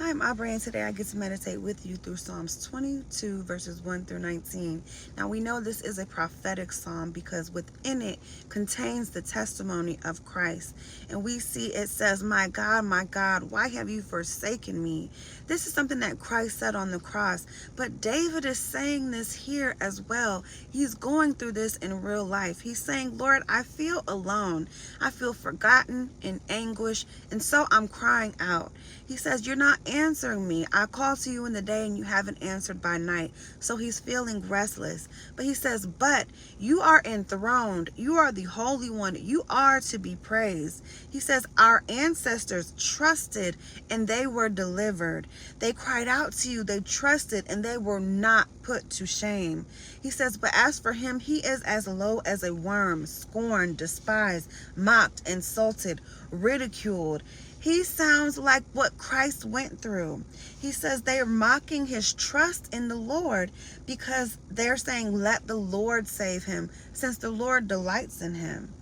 Hi, I'm Aubrey, and today I get to meditate with you through Psalms 22, verses 1 through 19. Now, we know this is a prophetic psalm because within it contains the testimony of Christ. And we see it says, my God, why have you forsaken me? This is something that Christ said on the cross. But David is saying this here as well. He's going through this in real life. He's saying, Lord, I feel alone. I feel forgotten in anguish, and so I'm crying out. He says, you're not answering me. I call to you in the day and you haven't answered by night. So he's feeling restless. But he says, but you are enthroned. You are the Holy One. You are to be praised. He says, our ancestors trusted and they were delivered. They cried out to you. They trusted and they were not put to shame. He says, but as for him, he is as low as a worm, scorned, despised, mocked, insulted, ridiculed. He sounds like what Christ went through. He says they're mocking his trust in the Lord because they're saying, let the Lord save him, since the Lord delights in him.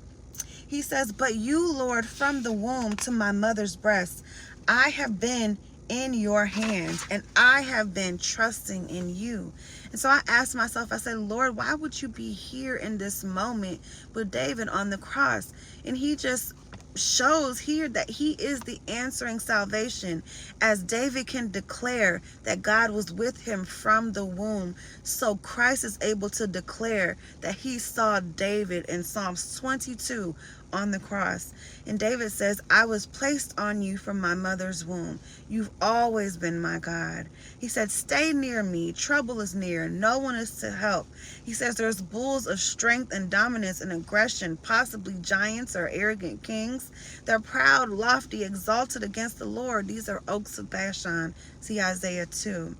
He says, but you, Lord, from the womb to my mother's breast, I have been in your hands and I have been trusting in you. And so I asked myself, I said, Lord, why would you be here in this moment with David on the cross? And he just shows here that he is the answering salvation, as David can declare that God was with him from the womb. So Christ is able to declare that he saw David in Psalms 22 on the cross. And David says, I was placed on you from my mother's womb. You've always been my God. He said, stay near me. Trouble is near. No one is to help. He says there's bulls of strength and dominance and aggression, possibly giants or arrogant kings. They're proud, lofty, exalted against the Lord. These are oaks of Bashan. See Isaiah 2.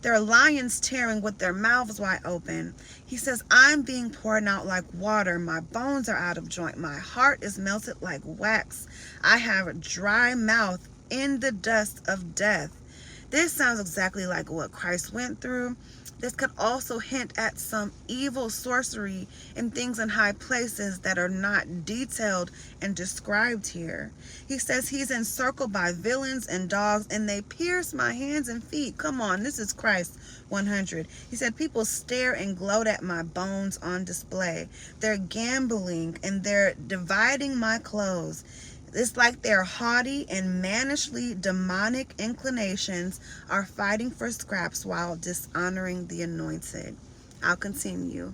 They're lions tearing with their mouths wide open. He says, I'm being poured out like water. My bones are out of joint. My heart is melted like wax. I have a dry mouth in the dust of death. This sounds exactly like what Christ went through. This could also hint at some evil sorcery and things in high places that are not detailed and described here. He says he's encircled by villains and dogs, and they pierce my hands and feet. Come on, this is Christ 100. He said people stare and gloat at my bones on display. They're gambling and they're dividing my clothes. It's like their haughty and mannishly demonic inclinations are fighting for scraps while dishonoring the anointed. I'll continue.